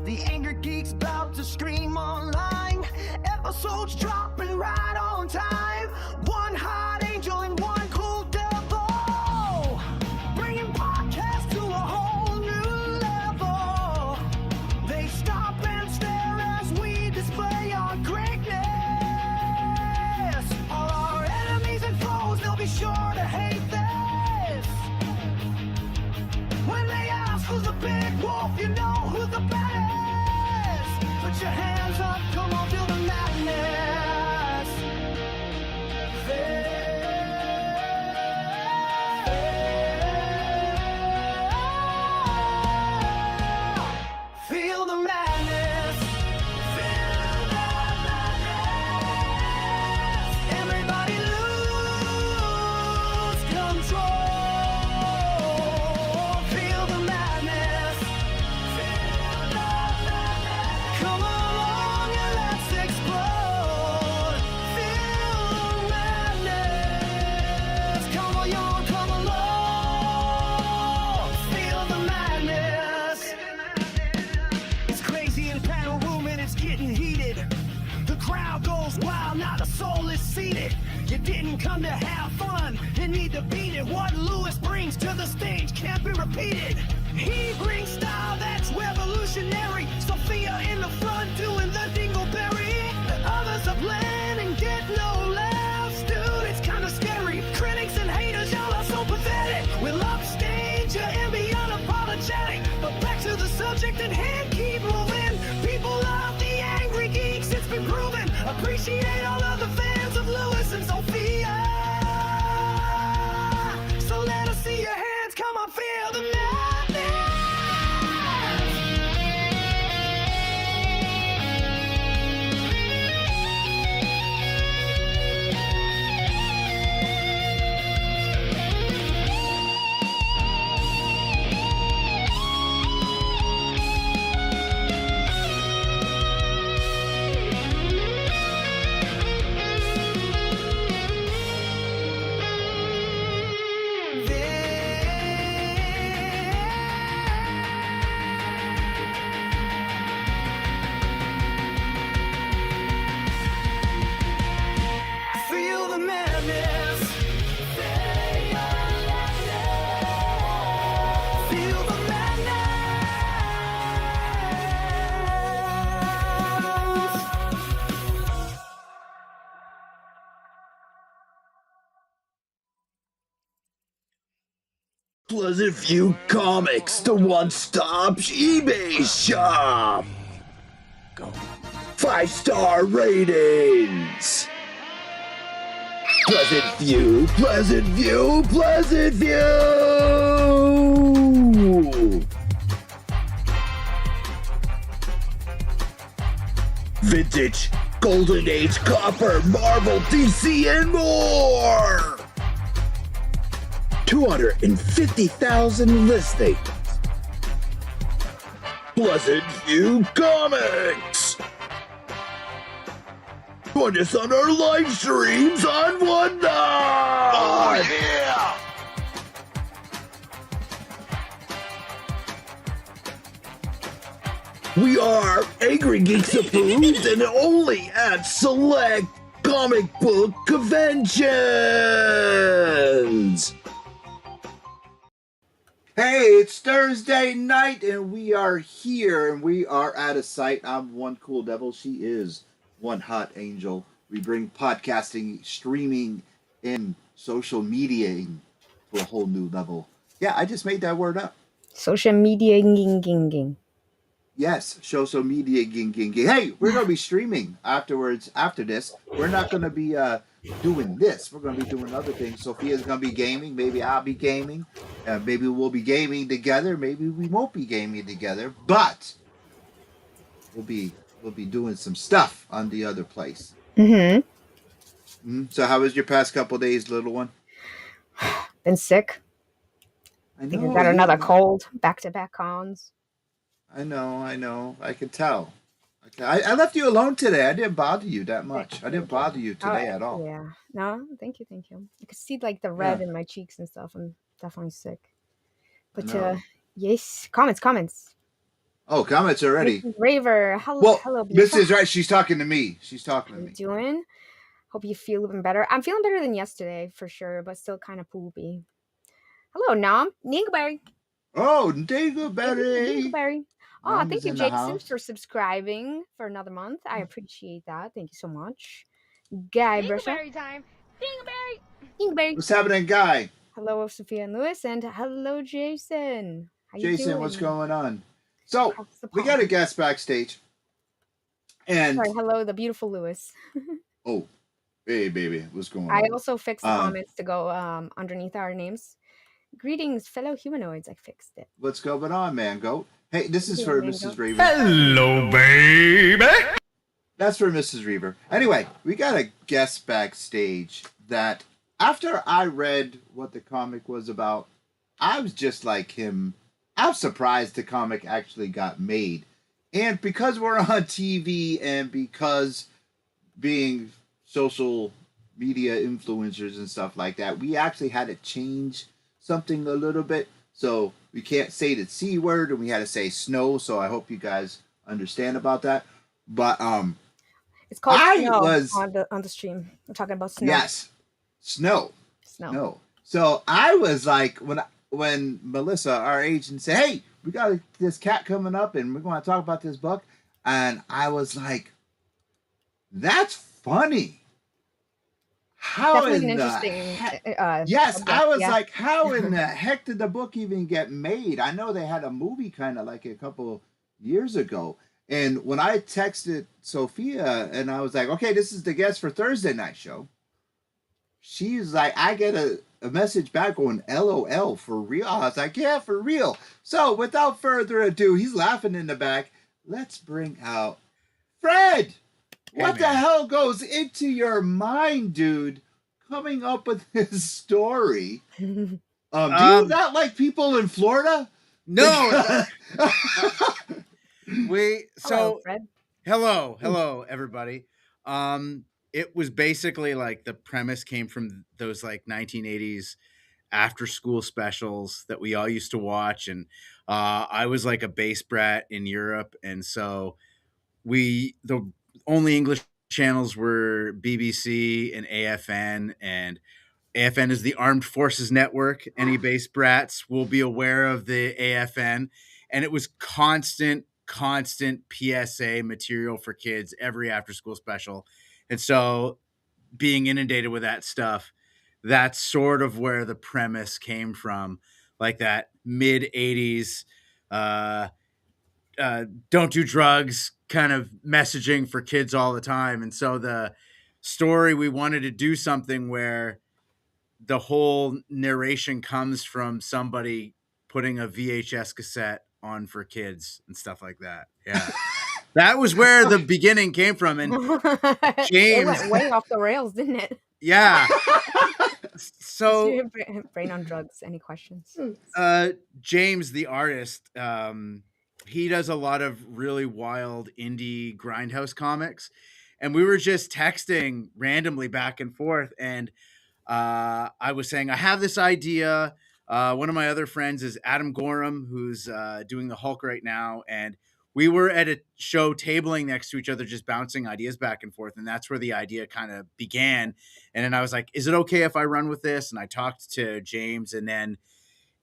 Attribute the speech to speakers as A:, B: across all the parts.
A: The Angry Geeks about to scream online. Episodes dropping right on time. One hot angel and one cool devil, bringing podcasts to a whole new level. They stop and stare as we display our greatness. All our enemies and foes, they'll be sure to hate this. When they ask who's the big wolf, you know who's the baddest. Put your hands up, come on, feel the madness. Feel the madness. Feel the madness. Everybody lose control. Feel the madness. Feel the madness. Come along and let's explode. Feel the madness. Come along, come along. Feel the madness. It's crazy in panel room and it's getting heated. The crowd goes wild, not a soul is seated. You didn't come to have fun, you need to beat it. What Lewis brings to the stage can't be repeated. He brings style that's revolutionary. Sophia in the front doing the dingleberry. The others are bland and get no laughs. Dude, it's kinda scary. Critics and haters, y'all are so pathetic. We'll upstage you and be unapologetic. But back to the subject at hand, keep moving. People love the Angry Geeks, it's been proven. Appreciate all of the fans of Lewis and Sophia. So let us see your hands, come on, feel the madness. Feel the madness. Feel the madness.
B: Pleasant View Comics, the one-stop eBay shop.
C: Go.
B: 5-star ratings. Pleasant View, Pleasant View, Pleasant View. Vintage, Golden Age, Copper, Marvel, DC, and more. 250,000 listings. Pleasant View Comics. Join us on our live streams on one night.
C: Oh, yeah!
B: We are Angrygeeks approved and only at select comic book conventions. Hey, it's Thursday night and we are here and we are at a site. I'm one cool devil. She is one hot angel. We bring podcasting, streaming, and social mediaing to a whole new level. Yeah, I just made that word up.
D: Social media ging.
B: Yes, social media ging. Hey, we're going to be streaming afterwards. After this, we're not going to be doing this. We're going to be doing other things. Sophia's going to be gaming. Maybe I'll be gaming. Maybe we'll be gaming together. Maybe we won't be gaming together. But we'll be doing some stuff on the other place. So how was your past couple days, little one?
D: Been sick.
B: I
D: think I
B: know.
D: got another cold. Back-to-back cons.
B: I know. I can tell. I left you alone today. I didn't bother you that much. I didn't bother you today at all.
D: Yeah. No, thank you. I could see like the red in my cheeks and stuff. I'm definitely sick. But yes, comments.
B: Oh, comments already.
D: Mrs. Raver, hello,
B: Well,
D: hello, beautiful.
B: Mrs. Right, she's talking to me. She's talking
D: How
B: to
D: you
B: me.
D: doing? Hope you feel even better. I'm feeling better than yesterday for sure, but still kind of poopy. Hello, Nom. Ningberry.
B: Oh, Dingleberry.
D: Dingleberry. Oh,
B: Nom
D: thank
B: is
D: you,
B: in the
D: Jason,
B: house.
D: for subscribing for another month. I appreciate that. Thank you so much. Guy Brescia.
E: Dingleberry time. Dingleberry.
D: Dingleberry.
B: What's happening, Guy?
D: Hello, Sophia and Lewis, and hello, Jason. How you
B: Jason,
D: doing?
B: what's going on? So,
D: Across the
B: we got a
D: pond.
B: guest backstage. And,
D: Sorry, hello, the beautiful Lewis.
B: oh, hey, baby, what's going
D: I
B: on?
D: also fixed the comments to go underneath our names. Greetings, fellow humanoids. I fixed it.
B: What's going on, Mango? Hey, this is
D: Yeah,
B: for
D: Mango.
B: Mrs. Reaver.
C: Hello, baby.
B: That's for Mrs. Reaver. Anyway, we got a guest backstage that after I read what the comic was about, I was just like him. I'm surprised the comic actually got made. And because we're on TV and because being social media influencers and stuff like that, we actually had to change something a little bit. So we can't say the C word and we had to say snow. So I hope you guys understand about that. But
D: It's called
B: I
D: snow
B: was
D: on the stream. We're talking about snow.
B: yes, snow.
D: Snow.
B: No. So I was like when Melissa, our agent, said, "Hey, we got this cat coming up, and we're going to talk about this book," and I was like, "That's funny." How
D: Definitely
B: in
D: an
B: the
D: interesting.
B: heck? Yes,
D: subject,
B: I was
D: yeah.
B: like, how in the heck did the book even get made? I know they had a movie kind of like a couple years ago. And when I texted Sophia and I was like, okay, this is the guest for Thursday night show, she's like, I get a message back going, LOL, for real? I was like, yeah, for real. So without further ado, he's laughing in the back. Let's bring out Fred. What the hell goes into your mind, dude, coming up with this story? Do you not like people in Florida?
F: No.
D: Hello,
F: So
D: Fred.
F: hello everybody. It was basically like the premise came from those like 1980s after school specials that we all used to watch, and I was like a base brat in Europe, and so the only English channels were BBC and AFN, and AFN is the Armed Forces Network. Any base brats will be aware of the AFN. And it was constant PSA material for kids every after school special. And so being inundated with that stuff, that's sort of where the premise came from. Like that mid 80s, don't do drugs kind of messaging for kids all the time. And so the story, we wanted to do something where the whole narration comes from somebody putting a VHS cassette on for kids and stuff like that. Yeah. That was where the beginning came from. And
D: It
F: James,
D: went way off the rails, didn't it?
F: yeah. So
D: Brain on drugs. Any questions?
F: James, the artist, he does a lot of really wild indie grindhouse comics. And we were just texting randomly back and forth. And I was saying, I have this idea. One of my other friends is Adam Gorham, who's doing the Hulk right now. And we were at a show tabling next to each other, just bouncing ideas back and forth. And that's where the idea kind of began. And then I was like, is it okay if I run with this? And I talked to James, and then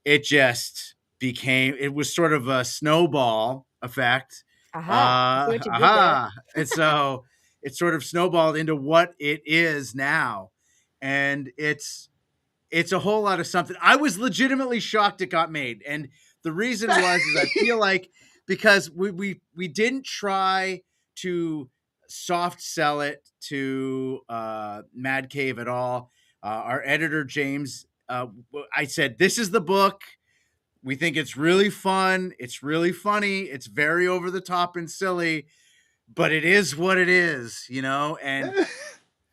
F: it just became, it was sort of a snowball effect.
D: Aha. See what you did there.
F: And so it sort of snowballed into what it is now. And it's a whole lot of something. I was legitimately shocked it got made. And the reason was is I feel like because we didn't try to soft sell it to Mad Cave at all. Our editor James, I said, this is the book. We think it's really fun. It's really funny. It's very over the top and silly, but it is what it is, you know? And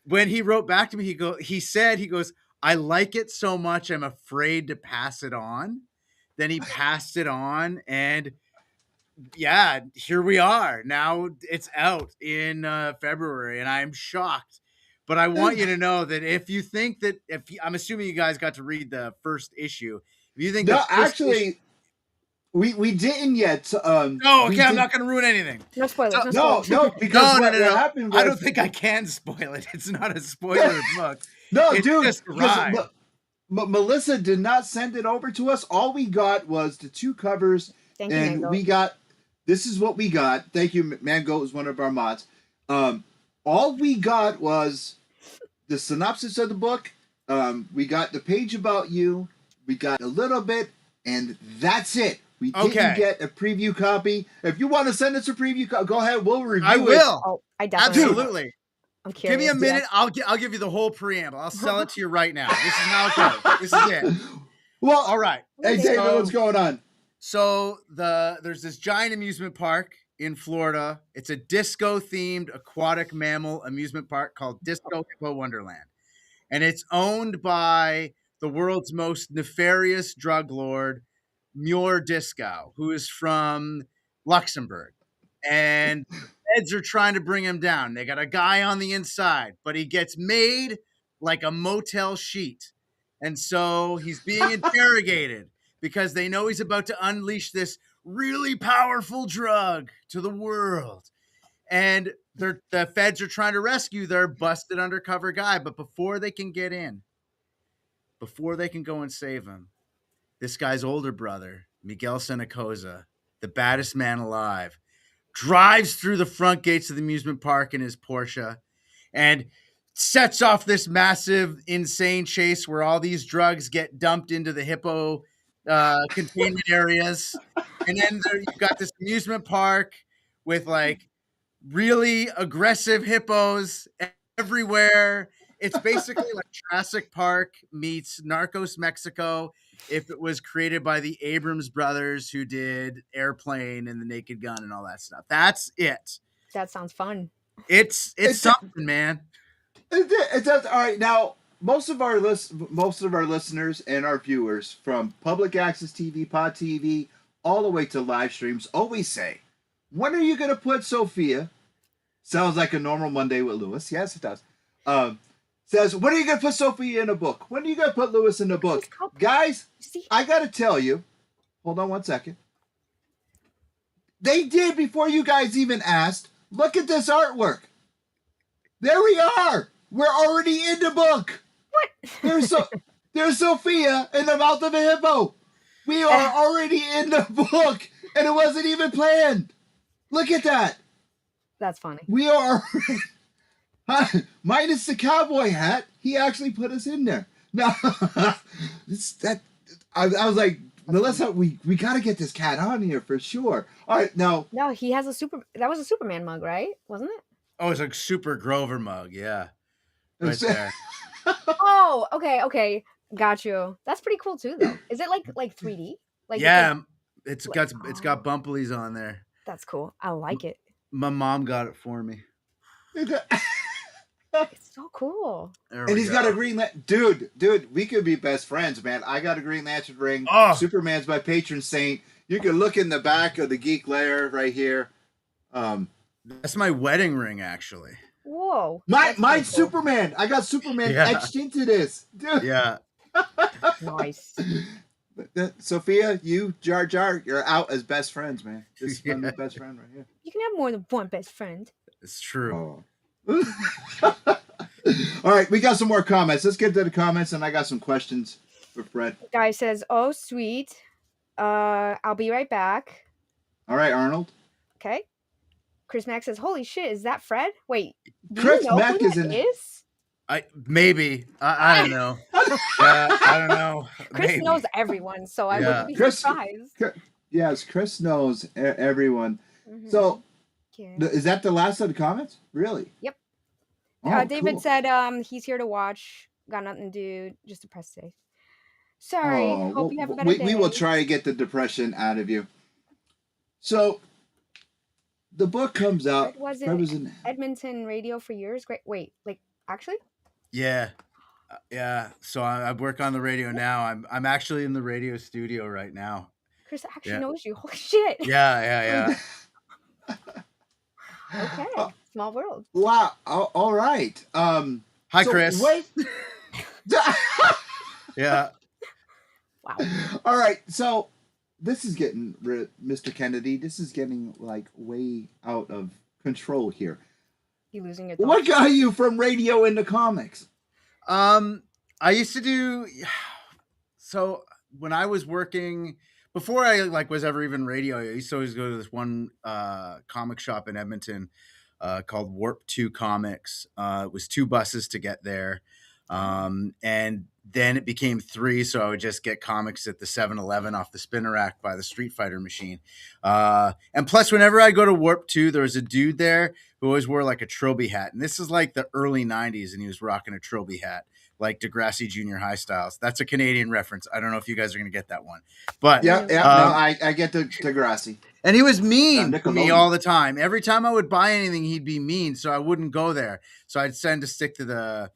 F: when he wrote back to me, he goes, I like it so much, I'm afraid to pass it on. Then he passed it on, and yeah, here we are. Now it's out in February, and I'm shocked. But I want you to know that if you think that, I'm assuming you guys got to read the first issue. If you think
B: No,
F: the first
B: actually,
F: issue,
B: we didn't yet.
F: Oh,
B: we
F: okay. I'm
B: did-
F: not going to ruin anything.
D: No spoilers.
F: So-
D: No
B: No,
D: spoilers.
B: no, because what happened was
F: I don't think I can spoil it. It's not a spoiler book.
B: no,
F: It's
B: dude.
F: just a
B: because
F: ride.
B: Melissa did not send it over to us. All we got was the 2 covers,
D: Thank you,
B: and
D: Mango.
B: we got. This is what we got. Thank you, Mango is one of our mods. All we got was the synopsis of the book. We got the page about you. We got a little bit, and that's it. We didn't get a preview copy. If you want to send us a preview copy, go ahead. We'll review it.
F: I will.
D: Oh, I definitely will.
F: Absolutely.
D: I'm curious.
F: Give me a minute. I'll give you the whole preamble. I'll sell it to you right now. This is how it goes. This is it.
B: Well,
F: All right.
B: hey, David, what's going on?
F: So there's this giant amusement park in Florida. It's a disco-themed aquatic mammal amusement park called Hippo Wonderland. And it's owned by the world's most nefarious drug lord, M'jor Discau, who is from Luxembourg. And feds are trying to bring him down. They got a guy on the inside, but he gets made like a motel sheet. And so he's being interrogated because they know he's about to unleash this really powerful drug to the world. And the feds are trying to rescue their busted undercover guy. But before they can get in, before they can go and save him, this guy's older brother, M'jor Senecoza, the baddest man alive, drives through the front gates of the amusement park in his Porsche and sets off this massive, insane chase where all these drugs get dumped into the hippo containment areas. And then you've got this amusement park with like really aggressive hippos everywhere. It's basically like Jurassic Park meets Narcos Mexico if it was created by the Abrams brothers who did Airplane and The Naked Gun and all that stuff. That's it.
D: That sounds fun.
F: It's something, man.
B: It does. All right, now most of our listeners and our viewers from public access TV, Pod TV, all the way to live streams always say, "When are you going to put Sophia?" Sounds like a normal Monday with Lewis. Yes, it does. Says, "When are you going to put Sophia in a book? When are you going to put Lewis in a book?" Guys, I got to tell you. Hold on one second. They did before you guys even asked. Look at this artwork. There we are. We're already in the book.
D: What?
B: There's Sophia in the mouth of a hippo. We are already in the book, and it wasn't even planned. Look at that.
D: That's funny.
B: We are minus the cowboy hat. He actually put us in there. No, I was like, Melissa, we got to get this cat on here for sure. All right, now.
D: No, he has that was a Superman mug, right? Wasn't it?
F: Oh, it's like Super Grover mug. Yeah. Right there.
D: Oh, okay. Got you. That's pretty cool too, though. Is it like 3D? Like
F: yeah, it's got bumplies on there.
D: That's cool. I like it.
F: My mom got it for me.
D: It's so cool.
B: And he's got a green Dude, we could be best friends, man. I got a Green Lantern ring.
F: Oh.
B: Superman's my patron saint. You can look in the back of the Geek Lair right here.
F: That's my wedding ring, actually.
D: Whoa.
B: Mine's
D: cool.
B: Superman. I got Superman etched into this. Dude.
F: Yeah.
D: Nice.
B: Sophia, you, Jar Jar, you're out as best friends, man. This is my best friend right here.
D: You can have more than one best friend.
F: It's true.
B: Oh. All right, we got some more comments. Let's get to the comments, and I got some questions for Fred.
D: Guy says, "Oh, sweet. I'll be right back."
B: All right, Arnold.
D: Okay. Chris Mack says, "Holy shit, is that Fred? Wait, do
B: Chris
D: you know
B: Mack
D: who
B: is
D: that
B: in.
D: is?
F: I don't know. I don't know.
D: Chris
F: Maybe.
D: knows everyone, so I wouldn't be
B: Chris-
D: surprised."
B: Yes, Chris knows everyone.
D: Mhm.
B: So,
D: Okay.
B: is that the last of the comments? Really?
D: Yep.
B: Oh,
D: David
B: cool.
D: said he's here to watch. Got nothing to do. Just depressed today. Sorry.
B: Oh,
D: Hope you have a better day.
B: we will try to get the depression out of you. So, the book comes out.
D: Fred was
B: Fred was
D: in
B: in.
D: Edmonton radio for years. Great. Wait, like actually?
F: Yeah. Yeah. So I work on the radio now. I'm actually in the radio studio right now.
D: Chris actually
F: Yeah.
D: knows you. Holy shit.
F: Yeah.
D: Okay. Small world.
B: Wow. All right.
F: Hi,
B: so
F: Chris.
B: Wait.
F: Yeah.
D: Wow.
B: All right. So, this is getting, Mr. Kennedy, this is getting like way out of control here.
D: You losing your
B: What
D: thoughts?
B: got you from radio into comics?
F: I used to do so when I was working before I like was ever even radio. I used to always go to this one comic shop in Edmonton called Warp 2 Comics. It was 2 buses to get there. And then it became 3, so I would just get comics at the 7-Eleven off the spinner rack by the Street Fighter machine. And plus, whenever I go to Warp 2, there was a dude there who always wore like a Trilby hat. And this is like the early 90s, and he was rocking a Trilby hat, like Degrassi Junior High styles. That's a Canadian reference. I don't know if you guys are going to get that one. But
B: Yeah, no, I get the Degrassi.
F: and he was mean to me
B: Nickelodeon.
F: all the time. Every time I would buy anything, he'd be mean, so I wouldn't go there. So I'd send to stick to the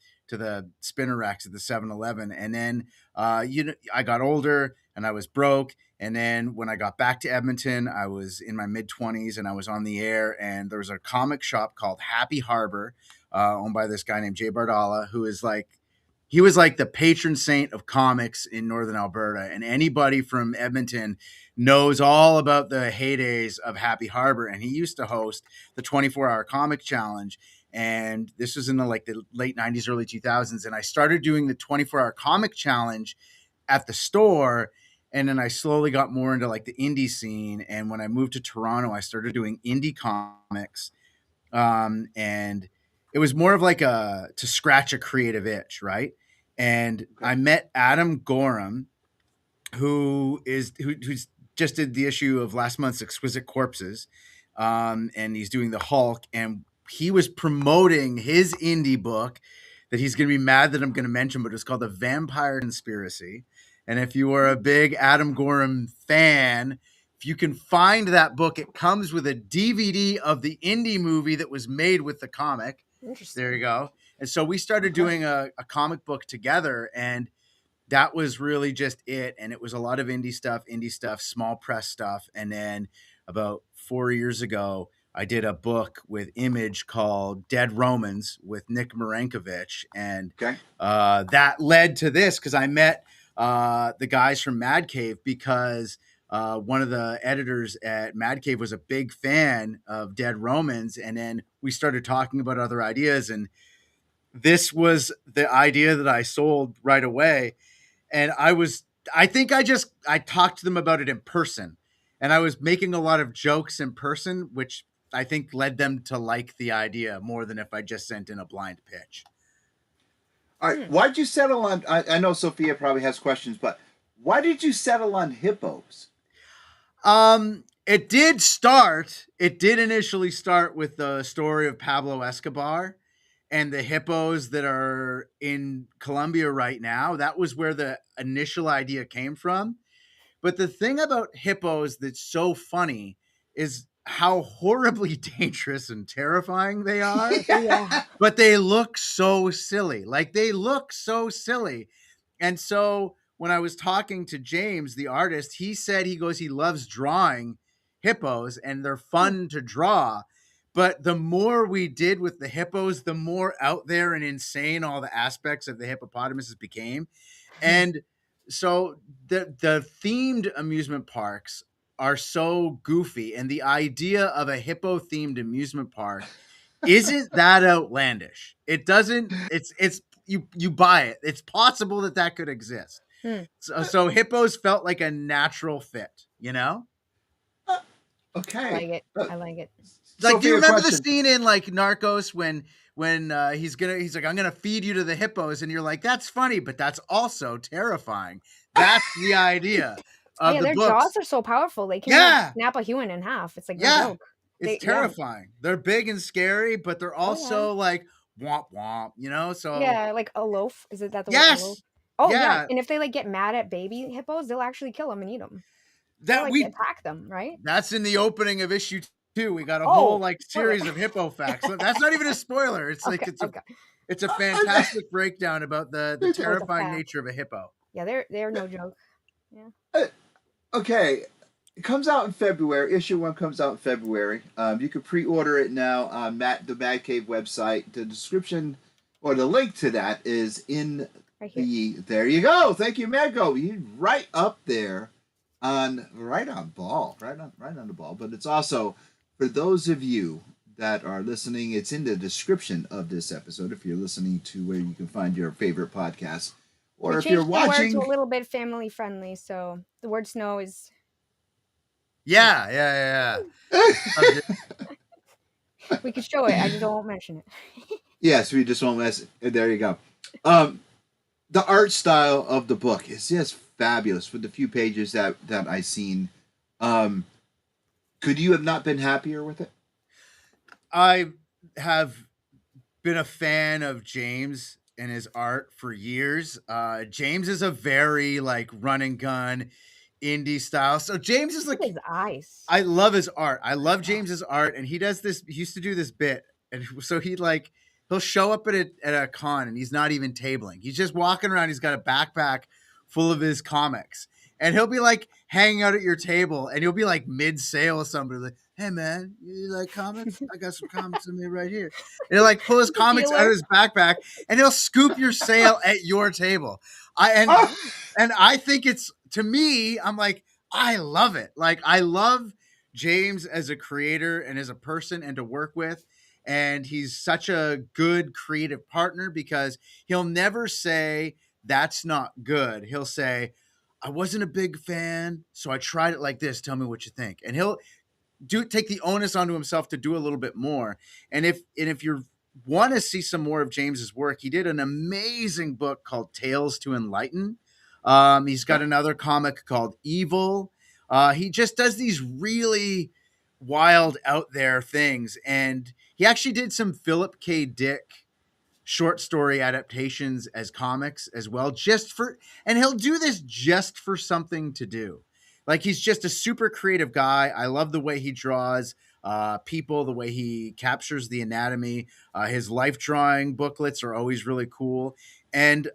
F: spinner racks at the 7-Eleven. And then I got older and I was broke. And then when I got back to Edmonton, I was in my mid-20s and I was on the air. And there was a comic shop called Happy Harbor, owned by this guy named Jay Bardala, who is like, he was like the patron saint of comics in Northern Alberta. And anybody from Edmonton knows all about the heydays of Happy Harbor. And he used to host the 24-hour comic challenge. And this was in the late 90s, early 2000s. And I started doing the 24-hour comic challenge at the store. And then I slowly got more into like the indie scene. And when I moved to Toronto, I started doing indie comics. And it was more of like to scratch a creative itch, right? And I met Adam Gorham, who's just did the issue of last month's Exquisite Corpses. And he's doing the Hulk. And he was promoting his indie book that he's going to be mad that I'm going to mention, but it's called The Vampire Conspiracy. And if you are a big Adam Gorham fan, if you can find that book, it comes with a DVD of the indie movie that was made with the comic.
D: Interesting.
F: There you go. And so we started doing a comic book together, and that was really just it. And it was a lot of indie stuff, small press stuff. And then about 4 years ago, I did a book with Image called Dead Romans with Nick Marankovich. And that led to this because I met the guys from Mad Cave because one of the editors at Mad Cave was a big fan of Dead Romans. And then we started talking about other ideas. And this was the idea that I sold right away. And I think I talked to them about it in person. And I was making a lot of jokes in person, which I think led them to like the idea more than if I just sent in a blind pitch.
B: All right, why'd you settle on? I know Sophia probably has questions, but why did you settle on hippos?
F: It did initially start with the story of Pablo Escobar and the hippos that are in Colombia right now. That was where the initial idea came from. But the thing about hippos that's so funny is how horribly dangerous and terrifying they are.
D: Yeah.
F: But they look so silly. And so when I was talking to James, the artist, he said he loves drawing hippos and they're fun to draw. But the more we did with the hippos, the more out there and insane all the aspects of the hippopotamuses became. And so the themed amusement parks are so goofy. And the idea of a hippo themed amusement park isn't that outlandish. It doesn't, you buy it. It's possible that could exist. So hippos felt like a natural fit, you know?
B: Okay.
D: I like it.
F: Like, do you remember the
B: question.
F: scene in like Narcos when he's like, I'm gonna feed you to the hippos, and you're like, that's funny, but that's also terrifying. That's the idea of the
D: their
F: books.
D: jaws are so powerful. They can like, snap a human in half. It's like no joke.
F: It's terrifying. They're big and scary, but they're also like womp womp, you know? So
D: like a loaf. Is it that the
F: yes.
D: word loaf? Oh yeah. And if they like get mad at baby hippos, they'll actually kill them and eat them.
F: That
D: like,
F: we
D: attack them, right?
F: That's in the opening of issue 2. We got a whole like series of hippo facts. So that's not even a spoiler. It's like it's a fantastic breakdown about the terrifying nature of a hippo.
D: Yeah, they're no joke. Yeah.
B: Okay. It comes out in February. Issue 1 comes out in February. You can pre-order it now on the Mad Cave website. The description or the link to that is in
D: right here.
B: there you go. Thank you, Madgo. You right up there right on ball, right on the ball. But it's also for those of you that are listening, it's in the description of this episode if you're listening to where you can find your favorite podcast.
D: We
B: Or if you're
D: changed the word to
B: watching,
D: a little bit family friendly, so the word snow is.
F: Yeah. Subject.
D: We could show it. I just won't mention it.
B: yes, we just won't mess. There you go. Um, the art style of the book is just fabulous with the few pages that I seen. Um, could you have not been happier with it?
F: I have been a fan of James and his art for years. James is a very like run and gun indie style. So James is
D: Look
F: like,
D: at his eyes.
F: I love his art. I love James's art, and he does this. He used to do this bit, and so he'll show up at a con, and he's not even tabling. He's just walking around. He's got a backpack full of his comics, and he'll be like hanging out at your table, and he'll be like mid sale with somebody like, "Hey man, you like comics? I got some comics in me right here." And he'll like pull his comics out of his backpack, and he'll scoop your sale at your table. And I think it's, to me, I'm like, I love it. Like, I love James as a creator and as a person and to work with. And he's such a good creative partner because he'll never say that's not good. He'll say, I wasn't a big fan, so I tried it like this. Tell me what you think. And he'll take the onus onto himself to do a little bit more. And if you want to see some more of James's work, he did an amazing book called Tales to Enlighten. He's got another comic called Evil. He just does these really wild out there things. And he actually did some Philip K. Dick short story adaptations as comics as well, and he'll do this just for something to do. Like, he's just a super creative guy. I love the way he draws people, the way he captures the anatomy. His life drawing booklets are always really cool. And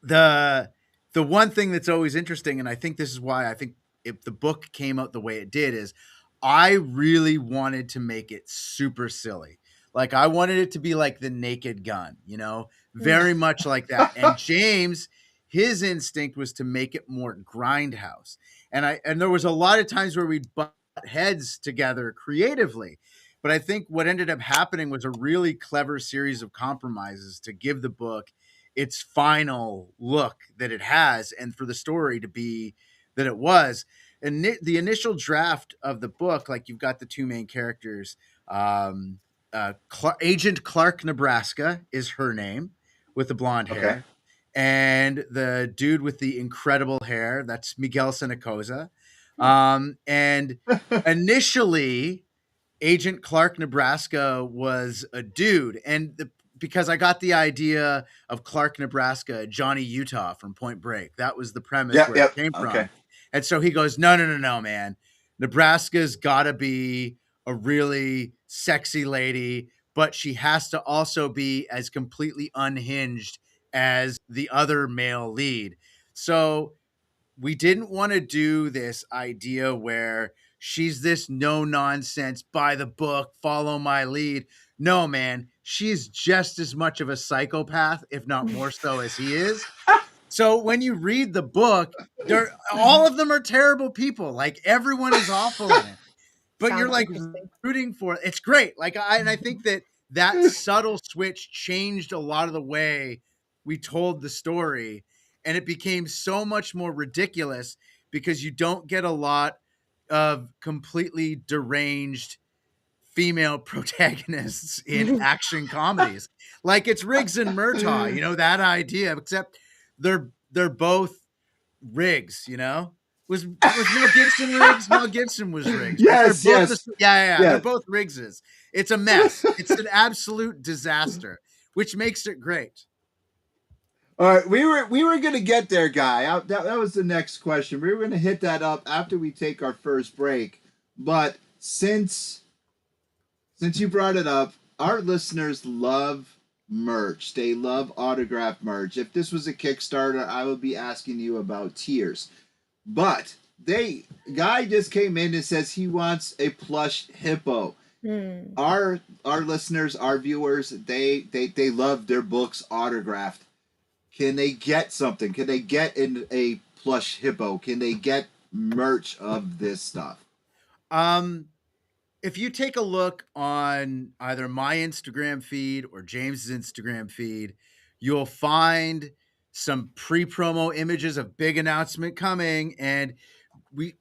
F: the one thing that's always interesting, and I think this is why I think if the book came out the way it did, is I really wanted to make it super silly. Like, I wanted it to be like The Naked Gun, very much like that. And James, his instinct was to make it more grindhouse. And there was a lot of times where we'd butt heads together creatively. But I think what ended up happening was a really clever series of compromises to give the book its final look that it has, and for the story to be that it was. And the initial draft of the book, like, you've got the two main characters. Agent Clarke Nebraska is her name, with the blonde hair. And the dude with the incredible hair, that's M'jor Discau. And initially, Agent Clarke Nebraska was a dude. And because I got the idea of Clarke Nebraska, Johnny Utah from Point Break. That was the premise where it came from. And so he goes, no, man. Nebraska's got to be a really sexy lady, but she has to also be as completely unhinged as the other male lead. So we didn't want to do this idea where she's this no nonsense, by the book, follow my lead. No, man, she's just as much of a psychopath, if not more so, as he is. So when you read the book, all of them are terrible people. Like, everyone is awful in it. But you're like rooting for it. It's great. Like, I think that subtle switch changed a lot of the way we told the story, and it became so much more ridiculous because you don't get a lot of completely deranged female protagonists in action comedies. Like, it's Riggs and Murtaugh, that idea, except they're both Riggs, Was Mel Gibson Riggs? Mel Gibson was Riggs.
B: Yes.
F: They're both Riggses. It's a mess. It's an absolute disaster, which makes it great.
B: All right, we were gonna get there, Guy. That was the next question. We were gonna hit that up after we take our first break, but since you brought it up, our listeners love merch. They love autographed merch. If this was a Kickstarter, I would be asking you about tiers. But Guy just came in and says he wants a plush hippo. Our listeners, our viewers, they love their books autographed. Can they get something? Can they get in a plush hippo can they get merch of this stuff?
F: If you take a look on either my Instagram feed or James's Instagram feed, you'll find some pre-promo images of big announcement coming. And we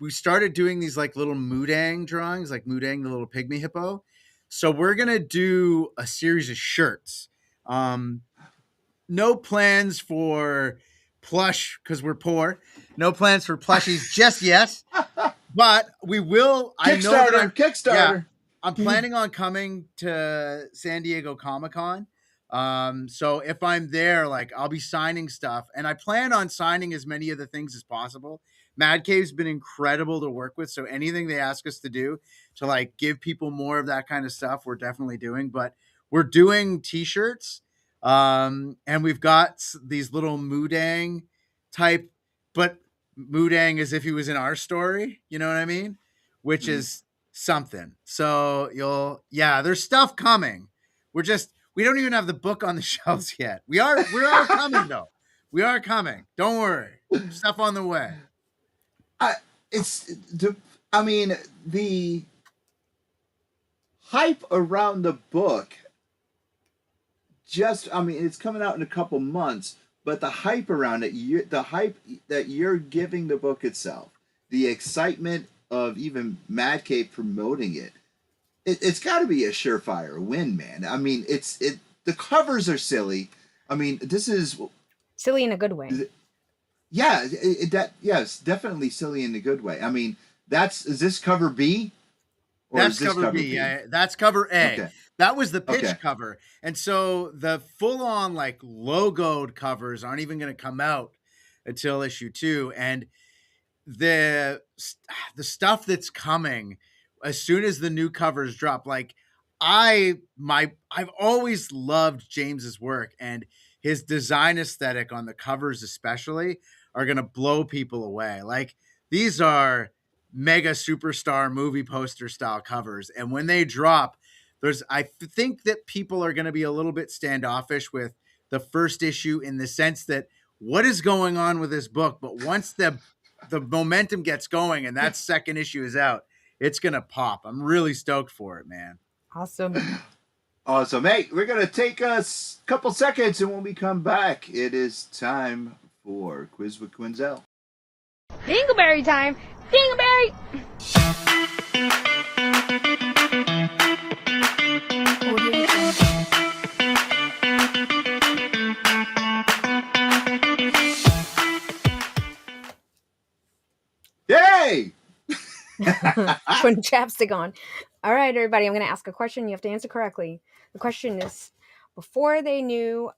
F: started doing these like little Mudang drawings, like Mudang, the little pygmy hippo. So we're gonna do a series of shirts. No plans for plush because we're poor. No plans for plushies just yet. But we will. I know that
B: Kickstarter.
F: I'm planning on coming to San Diego Comic-Con. So if I'm there, like I'll be signing stuff, and I plan on signing as many of the things as possible. Mad Cave's been incredible to work with, so anything they ask us to do to like give people more of that kind of stuff, we're definitely doing. But we're doing T-shirts, and we've got these little Mudang type, but Mudang as if he was in our story, you know what I mean? Which is something. So there's stuff coming. We don't even have the book on the shelves yet. We are coming though. We are coming. Don't worry. Stuff on the way.
B: The hype around the book it's coming out in a couple months, but the hype around it, the hype that you're giving the book itself, the excitement of even Mad Cave promoting it's got to be a surefire win, man. I mean, the covers are silly. I mean, this is
D: silly in a good way.
B: It's definitely silly in a good way. I mean, is this cover B?
F: That's cover B. Yeah, that's cover A.
B: Okay.
F: That was the pitch cover. And so the full-on like logoed covers aren't even going to come out until issue 2. And the stuff that's coming as soon as the new covers drop, like I've always loved James's work, and his design aesthetic on the covers especially are going to blow people away. Like these are mega superstar movie poster style covers. And when they drop, I think that people are going to be a little bit standoffish with the first issue in the sense that what is going on with this book? But once the momentum gets going and that second issue is out, it's going to pop. I'm really stoked for it, man.
D: Awesome.
B: Awesome. Hey, we're going to take a couple seconds, and when we come back, it is time for Quiz with Quinzel.
D: Dingleberry time. Dingleberry.
B: Yay!
D: Putting chapstick on. All right, everybody, I'm going to ask a question. You have to answer correctly. The question is, before they were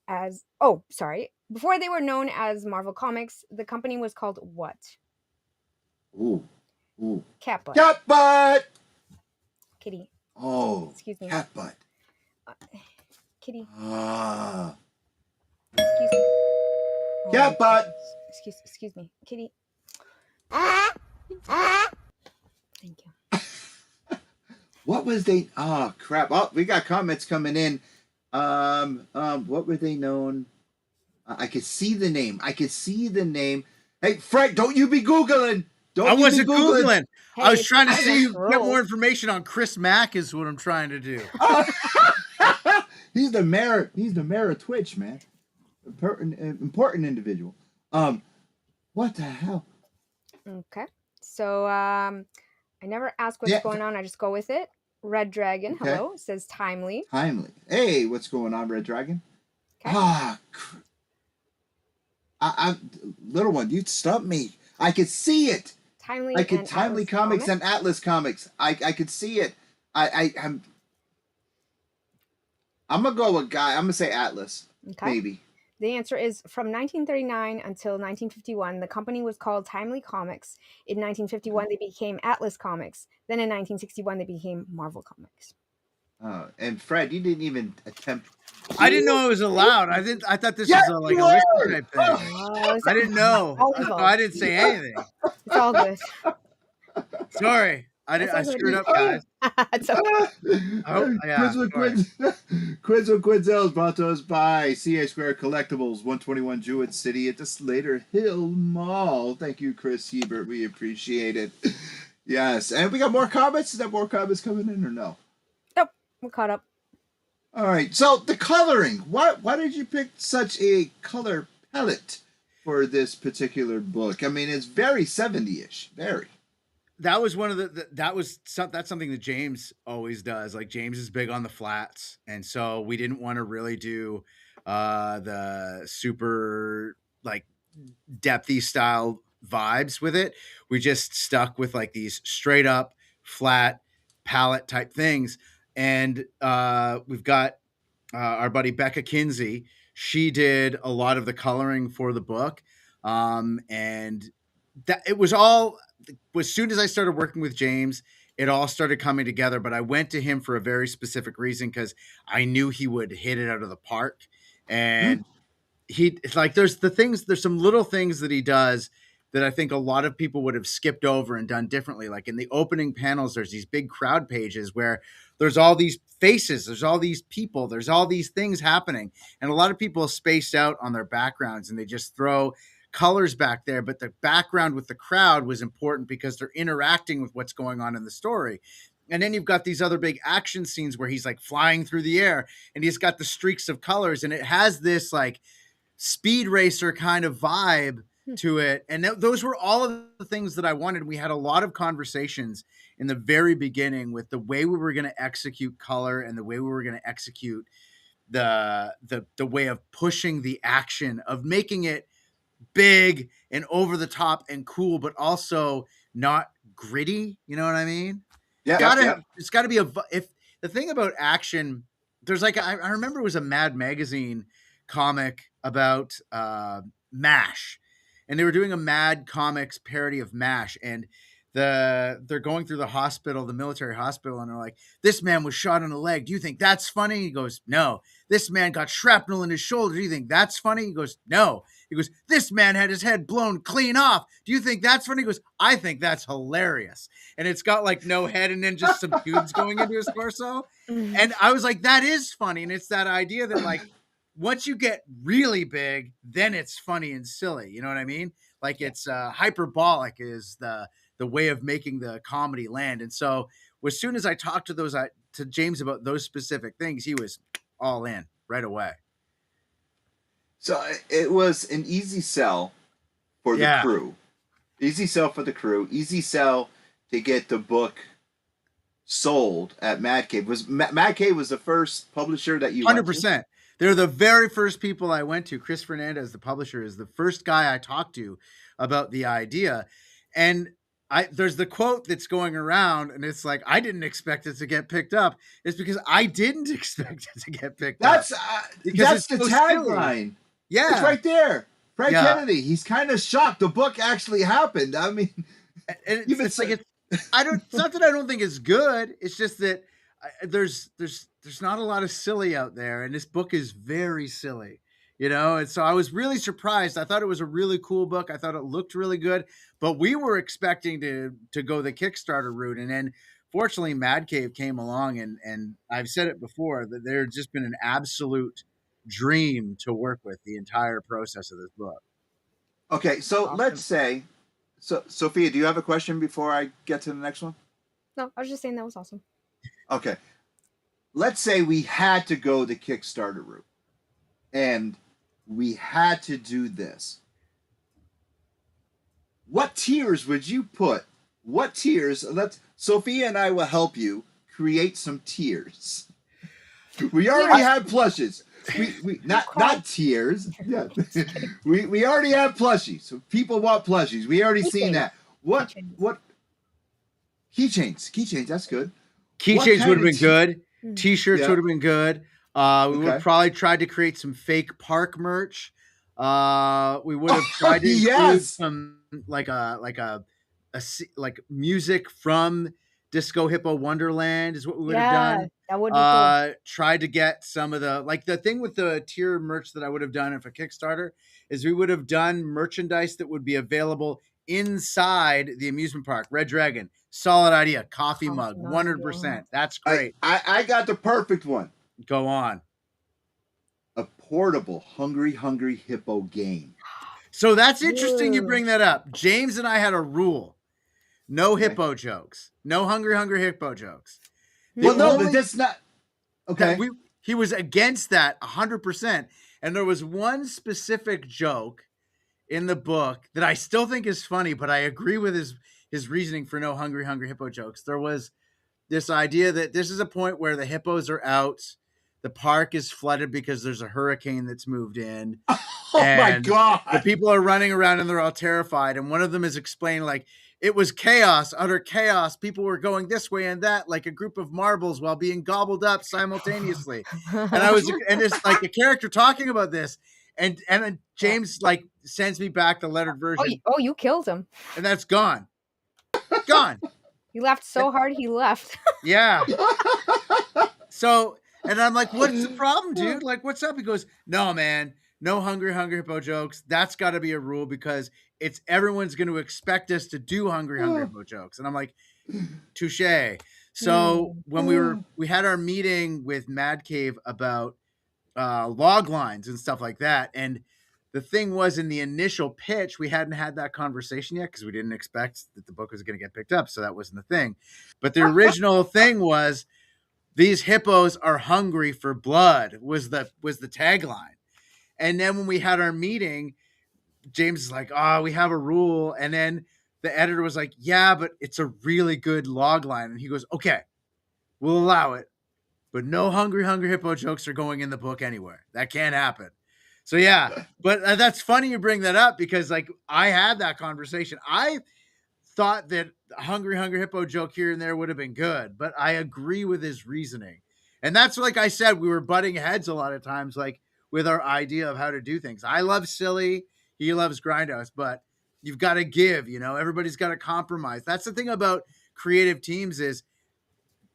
D: known as Marvel Comics, the company was called what?
B: Ooh.
D: Cat butt.
B: Cat butt!
D: Kitty.
B: Oh,
D: excuse me.
B: Cat butt.
D: Kitty.
B: Excuse
D: me.
B: Cat butt!
D: Excuse me. Kitty. Thank you.
B: What was they? Oh crap! Oh, we got comments coming in. What were they known? I could see the name. Hey, Fred, don't you be Googling.
F: I wasn't Googling.
D: Hey,
F: I was trying to see get more information on Chris Mack is what I'm trying to do.
B: He's the mayor of Twitch, man. Important individual. What the hell?
D: Okay. So I never ask what's going on. I just go with it. Red Dragon, hello, says timely.
B: Hey, what's going on, Red Dragon? Okay. Little one, you stumped me. I could see it.
D: Timely
B: Comics and Atlas Comics. I could see it. I'm gonna go with Guy. I'm gonna say Atlas. Okay. Maybe.
D: The answer is from 1939 until 1951, the company was called Timely Comics. In 1951, they became Atlas Comics. Then in 1961, they became Marvel Comics.
B: And Fred, you didn't even attempt.
F: I didn't know it was allowed. I thought this was a listener type thing. I didn't know. I didn't say anything.
D: It's all good.
F: Sorry, I screwed up, guys.
D: It's okay.
F: Oh, yeah. Sorry.
B: Quiz with Quinzel is brought to us by CA Square Collectibles, 121 Jewett City at the Slater Hill Mall. Thank you, Chris Hebert. We appreciate it. Yes, and we got more comments. Is there more comments coming in or no?
D: Nope, we're caught up.
B: All right. So the coloring. Why did you pick such a color palette for this particular book? I mean, it's very 70-ish. Very.
F: That was one of that's something that James always does. Like James is big on the flats, and so we didn't want to really do the super like depthy style vibes with it. We just stuck with like these straight up flat palette type things. And we've got our buddy Becca Kinsey. She did a lot of the coloring for the book. And that it was all, as soon as I started working with James, it all started coming together. But I went to him for a very specific reason because I knew he would hit it out of the park. And it's like there's some little things that he does that I think a lot of people would have skipped over and done differently. Like in the opening panels, there's these big crowd pages where there's all these faces, there's all these people, there's all these things happening. And a lot of people space out on their backgrounds and they just throw colors back there. But the background with the crowd was important because they're interacting with what's going on in the story. And then you've got these other big action scenes where he's like flying through the air and he's got the streaks of colors. And it has this like speed racer kind of vibe to it. And those were all of the things that I wanted. We had a lot of conversations in the very beginning with the way we were going to execute color and the way we were going to execute the way of pushing the action, of making it big and over the top and cool, but also not gritty. You know what I mean?
B: Yeah.
F: It's gotta be if the thing about action, there's like, I remember it was a Mad Magazine comic about MASH, and they were doing a Mad Comics parody of MASH, and they're going through the hospital, the military hospital, and they're like, this man was shot in the leg. Do you think that's funny? He goes, no. This man got shrapnel in his shoulder. Do you think that's funny? He goes, no. He goes, this man had his head blown clean off. Do you think that's funny? He goes, I think that's hilarious. And it's got like no head and then just some tubes going into his torso. And I was like, that is funny. And it's that idea that like, once you get really big, then it's funny and silly. You know what I mean? Like it's hyperbolic is the way of making the comedy land. And so as soon as I talked to James about those specific things, he was all in right away.
B: So it was an easy sell for the crew. Easy sell for the crew. Easy sell to get the book sold at Mad Cave. Mad Cave was the first publisher that you
F: 100%. They're the very first people I went to. Chris Fernandez, the publisher, is the first guy I talked to about the idea. And there's the quote that's going around, and it's like, I didn't expect it to get picked up. It's because I didn't expect it to get picked up.
B: That's the tagline.
F: Yeah.
B: It's right there. Frank Kennedy. He's kind of shocked. The book actually happened. I mean,
F: it's not that I don't think it's good. It's just that there's not a lot of silly out there, and this book is very silly, you know? And so I was really surprised. I thought it was a really cool book. I thought it looked really good, but we were expecting to go the Kickstarter route. And then fortunately Mad Cave came along, and I've said it before that they've just been an absolute dream to work with the entire process of this book.
B: Okay. So awesome. Let's say, Sophia, do you have a question before I get to the next one?
D: No, I was just saying that was awesome.
B: Okay. Let's say we had to go the Kickstarter route and we had to do this. What tiers would you put? What tiers? Sophia and I will help you create some tiers. We already have plushes. We not tiers. Yeah. we already have plushies. So people want plushies. We already seen that. What keychains, that's good.
F: Keychains would have been good. T-shirts would have been good. We would have probably tried to create some fake park merch. We would have tried to include some like music from Disco Hippo Wonderland is what we would have done.
D: That would be cool.
F: Tried to get some of the thing with the tier merch that I would have done for Kickstarter is we would have done merchandise that would be available inside the amusement park. Red Dragon, solid idea. Coffee mug,
D: mug,
F: 100%. That's great.
B: I got the perfect one.
F: Go on.
B: A portable Hungry Hippo game.
F: So that's interesting you
D: Ooh.
F: bring that up. James and I had a rule. No
B: Okay.
F: hippo jokes. No Hungry Hippo jokes.
B: Well, no,
F: only-
B: but that's not okay.
F: He was against that 100%. And there was one specific joke in the book that I still think is funny, but I agree with his reasoning for no Hungry Hippo jokes. There was this idea that this is a point where the hippos are out. The park is flooded because there's a hurricane that's moved in.
B: Oh my God.
F: The people are running around and they're all terrified. And one of them is explaining, like, it was chaos, utter chaos. People were going this way and that, like a group of marbles while being gobbled up simultaneously. And it's like a character talking about this. And James like sends me back the lettered version.
D: Oh, you killed him.
F: And that's gone. Gone.
D: You laughed so hard he left.
F: Yeah. So, and I'm like, what's the problem, dude? Like, what's up? He goes, no, man, no Hungry Hippo jokes. That's got to be a rule because everyone's going to expect us to do Hungry Hippo jokes. And I'm like, touche. So when we had our meeting with Mad Cave about log lines and stuff like that. And the thing was, in the initial pitch, we hadn't had that conversation yet because we didn't expect that the book was going to get picked up. So that wasn't the thing. But the original thing was, these hippos are hungry for blood was the tagline. And then when we had our meeting, James is like, oh, we have a rule. And then the editor was like, yeah, but it's a really good log line. And he goes, okay, we'll allow it. But no Hungry Hippo jokes are going in the book anywhere. That can't happen. So yeah, but that's funny you bring that up because like I had that conversation. I thought that Hungry Hippo joke here and there would have been good, but I agree with his reasoning. And that's like I said, we were butting heads a lot of times, like with our idea of how to do things. I love silly. He loves grindhouse, but you've got to give, everybody's got to compromise. That's the thing about creative teams is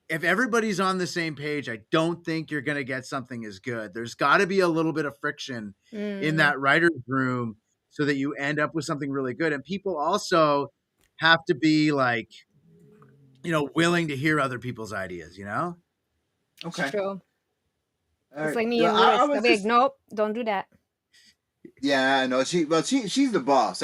F: if everybody's on the same page, I don't think you're going to get something as good. There's got to be a little bit of friction in that writer's room so that you end up with something really good. And people also have to be like, willing to hear other people's ideas,
B: Okay.
D: It's true.
B: All
D: It's
B: right.
D: like me
B: Yeah,
D: and
B: I
D: Lewis.
B: was
D: They'll be like,
B: just-
D: nope, don't do that.
B: Yeah, I know. She's the boss.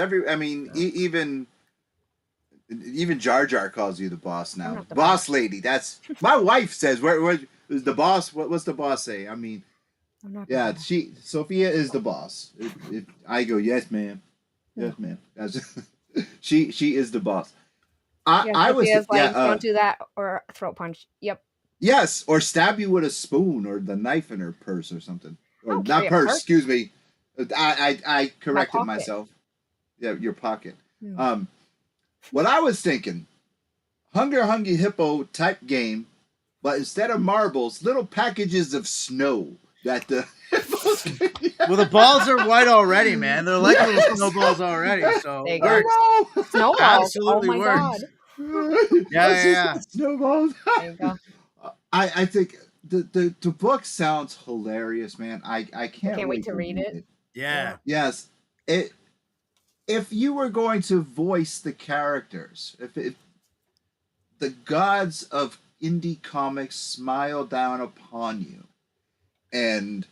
B: Even Jar Jar calls you the boss
D: I'm
B: now.
D: not the
B: Boss lady. That's my wife says. Where is the boss? What's the boss say? I mean,
D: I'm not
B: yeah,
D: the boss.
B: Sophia is the boss. If I go, yes, ma'am. Yes, ma'am. She is the boss. I was
D: Sophia's like,
B: yeah,
D: don't do that or throat punch. Yep.
B: yes, or stab you with a spoon or the knife in her purse or something. Or
D: don't
B: not
D: carry a
B: purse,
D: purse.
B: excuse me. I corrected
D: pocket.
B: myself. Yeah, your pocket.
D: Hmm.
B: What I was thinking, Hungry Hippo type game, but instead of marbles, little packages of snow that the hippos can
F: Well, the balls are white already, man. They're like little
B: Yes!
F: snowballs already. So
D: There
F: it
D: you go.
F: works.
D: Snowballs.
F: Absolutely
D: Oh my
F: works.
D: god.
F: Yeah.
B: Snowballs.
D: There you go.
B: I think the book sounds hilarious, man. I can't
D: wait to read it.
F: Yeah.
B: Yes, if you were going to voice the characters, if the gods of indie comics smile down upon you, and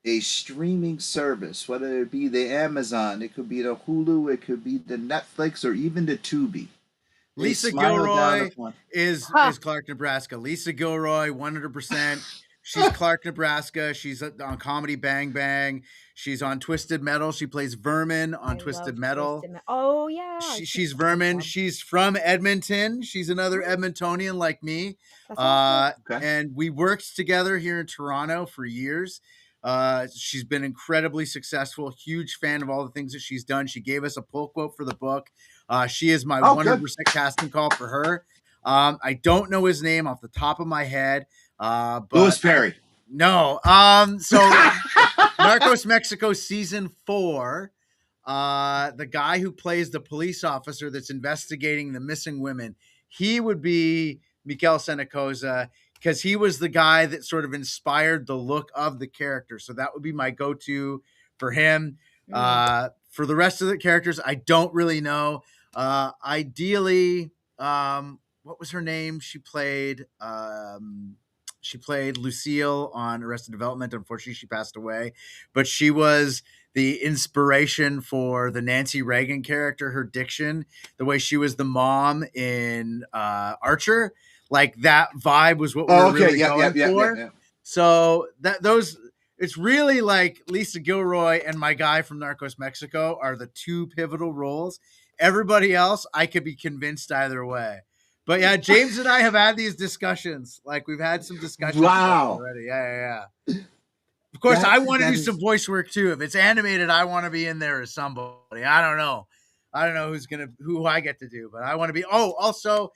B: a streaming service, whether it be the Amazon, it could be the Hulu, it could be the Netflix, or even the Tubi. they
F: Lisa
B: smile down
F: Gilroy
B: upon-
F: is
D: Huh.
F: Clarke Nebraska. Lisa Gilroy, 100%. She's Clarke Nebraska. She's on Comedy Bang Bang. She's on Twisted Metal. She plays Vermin on
D: I
F: Twisted
D: love
F: Metal.
D: Oh yeah.
F: She's Vermin. She's from Edmonton. She's another Edmontonian like me.
D: That's awesome.
B: Okay.
F: And we worked together here in Toronto for years. She's been incredibly successful. Huge fan of all the things that she's done. She gave us a pull quote for the book. She is my
B: Oh,
F: 100%
B: good.
F: casting call for her. I don't know his name off the top of my head. But
B: Louis Perry.
F: no. So Narcos Mexico season 4. The guy who plays the police officer that's investigating the missing women, he would be Tico Senecoza because he was the guy that sort of inspired the look of the character. So that would be my go-to for him. For the rest of the characters, I don't really know. Ideally, what was her name? She played Lucille on Arrested Development. Unfortunately, she passed away, but she was the inspiration for the Nancy Reagan character. Her diction, the way she was the mom in Archer, like that vibe was what we were really going for.
B: Yeah.
F: So it's really like Lisa Gilroy and my guy from Narcos Mexico are the two pivotal roles. Everybody else, I could be convinced either way. But yeah, James and I have had these discussions. Like we've had some discussions
B: Wow.
F: already. Yeah. Of course, I want to do some voice work too. If it's animated, I want to be in there as somebody. I don't know who I get to do, but I want to be. Oh, also,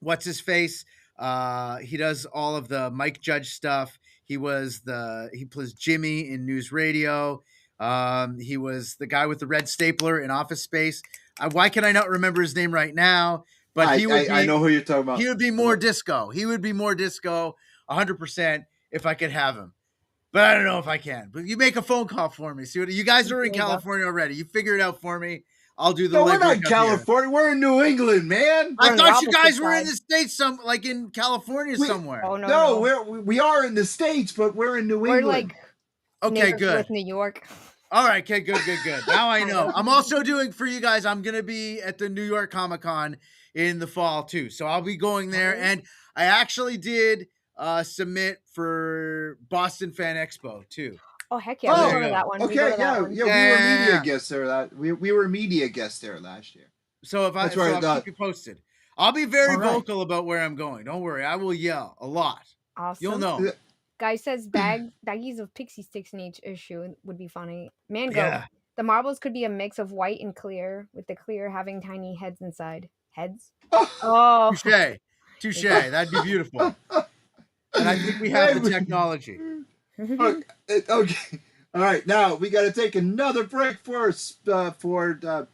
F: what's his face? He does all of the Mike Judge stuff. He plays Jimmy in News Radio. He was the guy with the red stapler in Office Space. Why can I not remember his name right now? But
B: I know who you're talking about.
F: He would be more Disco. He would be more Disco 100% if I could have him. But I don't know if I can. But you make a phone call for me. See what you guys are in California already. You figure it out for me. I'll do the.
B: No, we're not in California. We're in New England, man.
F: I thought you guys were in the States, like in California somewhere.
D: Oh no.
B: We are in the States, but we're in New England.
D: We're like
F: okay, good.
D: With New York.
F: All right, okay, good. Now I know. I'm also doing for you guys. I'm gonna be at the New York Comic Con in the fall too, so I'll be going there. And I actually did submit for Boston Fan Expo too.
D: Oh heck yeah! We go to that one.
B: Okay, yeah. We were media guests there. We were media guests there last year.
F: So I'll keep you posted. I'll be very vocal about where I'm going. Don't worry, I will yell a lot.
D: Awesome.
F: You'll know.
D: Guy says baggies of pixie sticks in each issue would be funny. Mango. The marbles could be a mix of white and clear, with the clear having tiny heads inside. Heads? Oh.
F: Touche. That'd be beautiful. And I think we have the technology.
B: Okay. All right. Now we got to take another break for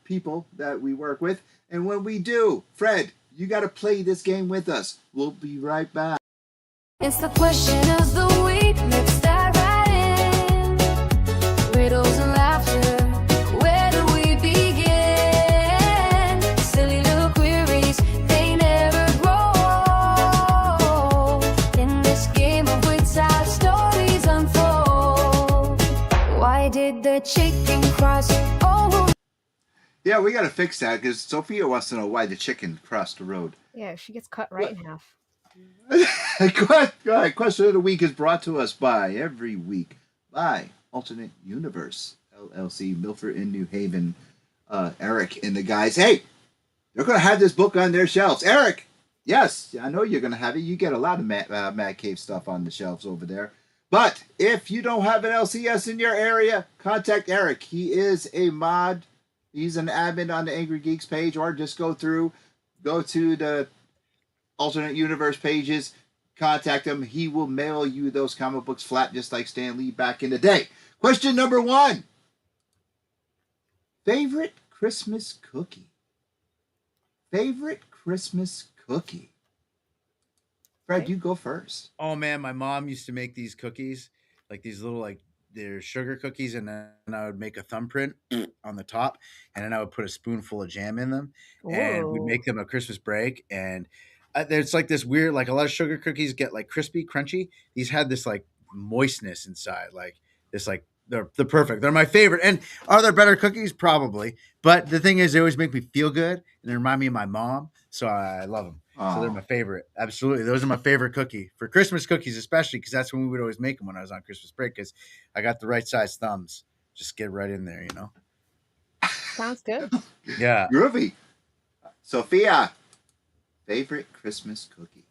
B: people that we work with. And when we do, Fred, you got to play this game with us. We'll be right back.
E: It's the question of the week. Let's dive right in. Riddles and laughter. Where do we begin? Silly little queries. They never grow old. In this game of wits, our stories unfold. Why did the chicken cross over?
B: Yeah, we got to fix that because Sophia wants to know why the chicken crossed the road.
D: Yeah, she gets cut right in half.
B: Question of the week is brought to us every week by Alternate Universe LLC, Milford in New Haven. Eric and the guys. Hey, they're going to have this book on their shelves. Eric, yes, I know you're going to have it. You get a lot of Mad Cave stuff on the shelves over there. But if you don't have an LCS in your area, contact Eric. He is a mod. He's an admin on the Angry Geeks page, or just go to the Alternate Universe pages, contact him. He will mail you those comic books flat, just like Stan Lee back in the day. Question number 1. Favorite Christmas cookie? Favorite Christmas cookie? Fred, you go first.
F: Oh man, my mom used to make these cookies, like these little they're sugar cookies, and then I would make a thumbprint on the top, and then I would put a spoonful of jam in them. Whoa. And we'd make them at Christmas break. And there's like this weird, like a lot of sugar cookies get like crispy, crunchy. These had this like moistness inside, like this, like they're perfect. They're my favorite. And are there better cookies? Probably. But the thing is, they always make me feel good, and they remind me of my mom. So I love them. So they're my favorite. Absolutely. Those are my favorite cookie for Christmas cookies, especially because that's when we would always make them when I was on Christmas break, because I got the right size thumbs. Just get right in there,
D: Sounds good.
F: Yeah.
B: Groovy. Sophia, favorite Christmas cookie?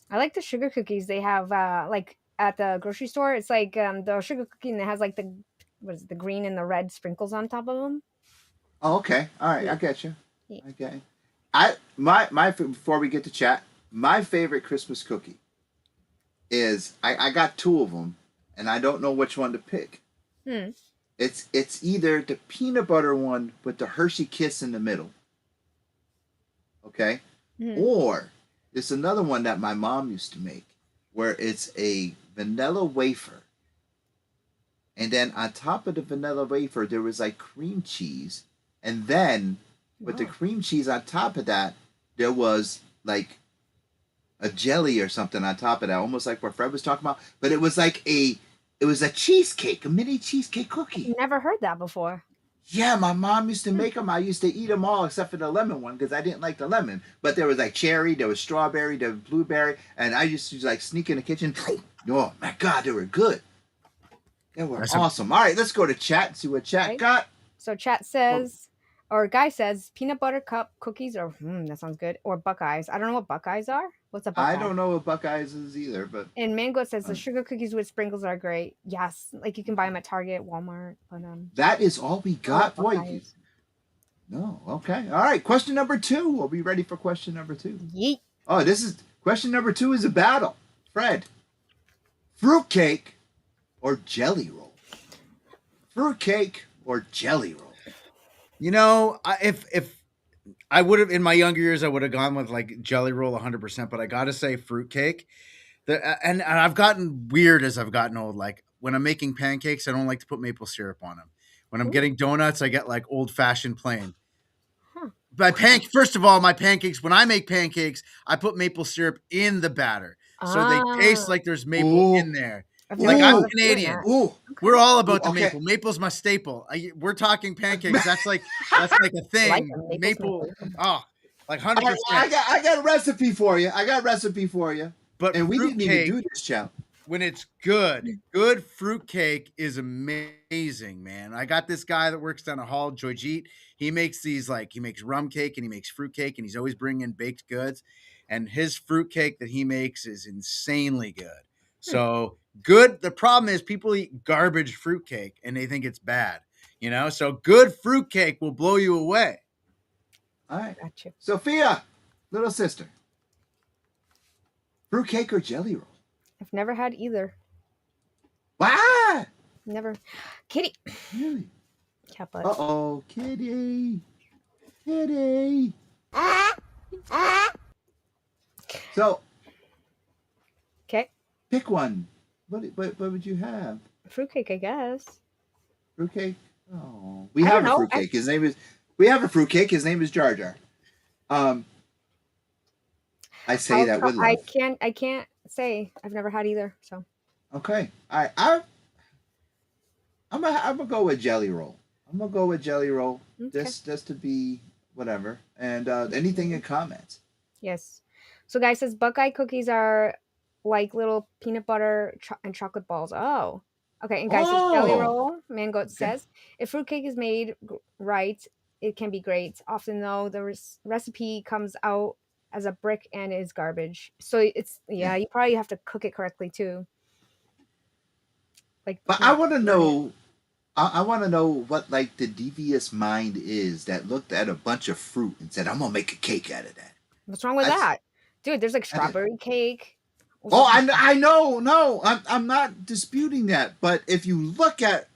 D: I like the sugar cookies they have like at the grocery store. It's like the sugar cookie, and it has like the green and the red sprinkles on top of them.
B: Oh, okay. All right. Yeah. I get you.
D: Yeah.
B: Okay. My before we get to chat, my favorite Christmas cookie is I got 2 of them, and I don't know which one to pick. It's either the peanut butter one with the Hershey Kiss in the middle, okay, or it's another one that my mom used to make, where it's a vanilla wafer, and then on top of the vanilla wafer there was like cream cheese, and then but the cream cheese on top of that, there was like a jelly or something on top of that, almost like what Fred was talking about. But it was like it was a cheesecake, a mini cheesecake cookie.
D: Never heard that before.
B: Yeah, my mom used to make them. I used to eat them all except for the lemon one because I didn't like the lemon. But there was like cherry, there was strawberry, there was blueberry, and I used to like sneak in the kitchen. Oh my God, they were good. They were awesome. All right, let's go to chat and see what chat got.
D: So chat says, or guy says, peanut butter cup cookies, or that sounds good, or Buckeyes. I don't know what Buckeyes are. What's a Buckeye?
B: I don't know what Buckeyes is either, but.
D: And Mango says the sugar cookies with sprinkles are great. Yes, like you can buy them at Target, Walmart. But
B: that is all we got, boy. No, okay, all right. Question number 2. We'll be ready for question number 2.
D: Yeet.
B: Oh, question number 2 is a battle. Fred, fruitcake or jelly roll? Fruitcake or jelly roll?
F: You know, if I would have in my younger years, I would have gone with like jelly roll 100%. But I got to say, fruitcake. And I've gotten weird as I've gotten old. Like when I'm making pancakes, I don't like to put maple syrup on them. When I'm getting donuts, I get like old fashioned plain. First of all, my pancakes. When I make pancakes, I put maple syrup in the batter, so they taste like there's maple in there. Like I'm Canadian. We're all about the maple. Maple's my staple. We're talking pancakes. That's like a thing. Like maple. Oh, like 100%.
B: I got a recipe for you.
F: But
B: we didn't even do this, Chow.
F: When it's good fruitcake is amazing, man. I got this guy that works down the hall, Joyjeet. He makes these he makes rum cake and he makes fruitcake, and he's always bringing baked goods. And his fruitcake that he makes is insanely good. So good. The problem is people eat garbage fruitcake and they think it's bad, so good fruitcake will blow you away.
B: All right. Gotcha. Sophia, little sister, fruitcake or jelly roll?
D: I've never had either.
B: Why?
D: Never. Kitty.
B: Really?
D: Cat butt.
B: Uh-oh, kitty. Kitty. So.
D: Okay.
B: Pick one. What would you have?
D: Fruitcake, I guess.
B: Fruitcake? Oh. We have a fruitcake. We have a fruitcake. His name is Jar Jar. I say that with love.
D: I can't say. I've never had either. So.
B: Okay. All right. I'm gonna go with jelly roll. Okay. Just to be whatever. And anything in comments.
D: Yes. So guy says Buckeye cookies are like little peanut butter and chocolate balls. Oh. Okay. And guy says jelly roll. Mango says if fruitcake is made right, it can be great. Often though, the recipe comes out as a brick and is garbage. So it's you probably have to cook it correctly too.
B: But I want to know. I want to know what the devious mind is that looked at a bunch of fruit and said, "I'm gonna make a cake out of that."
D: What's wrong with that, dude? There's strawberry cake.
B: I know. No, I'm not disputing that. But if you look at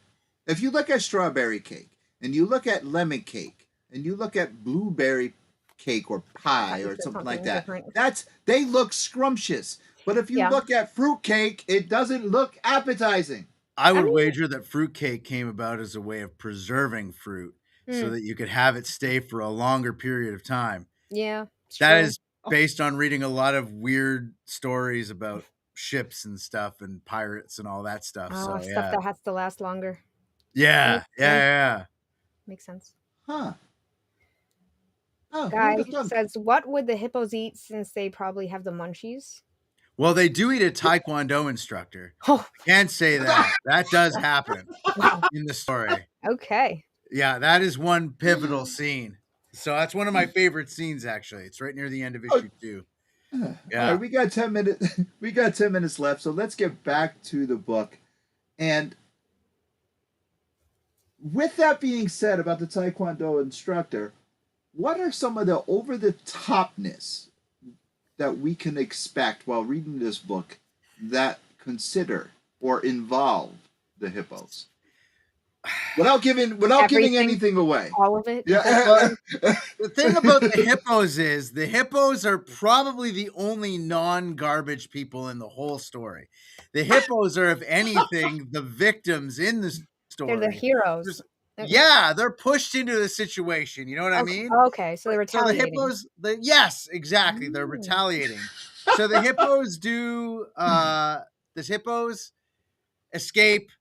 B: strawberry cake and you look at lemon cake and you look at blueberry cake or pie or something like that, they look scrumptious. But if you look at fruit cake, it doesn't look appetizing.
F: I would wager that fruitcake came about as a way of preserving fruit so that you could have it stay for a longer period of time.
D: Yeah.
F: That is based on reading a lot of weird stories about ships and stuff and pirates and all that stuff.
D: Stuff that has to last longer.
F: Yeah. Yeah.
D: Makes sense.
B: Huh. Oh,
D: Guy says, what would the hippos eat since they probably have the munchies?
F: Well, they do eat a Taekwondo instructor. I can't say that. That does happen in the story.
D: Okay.
F: Yeah, that is one pivotal scene. So that's one of my favorite scenes, actually. It's right near the end of issue 2.
B: Yeah. All right, we got 10 minutes. We got 10 minutes left, so let's get back to the book. And with that being said about the Taekwondo instructor, what are some of the over-the-topness that we can expect while reading this book that consider or involve the hippos? Without giving anything away.
D: All of it?
B: Yeah.
F: The thing about the hippos is the hippos are probably the only non-garbage people in the whole story. The hippos are, if anything, the victims in the story.
D: They're the heroes.
F: Yeah, they're pushed into the situation. You know what I mean?
D: Okay, so they're
F: So the
D: retaliating.
F: hippos, yes, exactly. They're retaliating. So the hippos do. The hippos escape.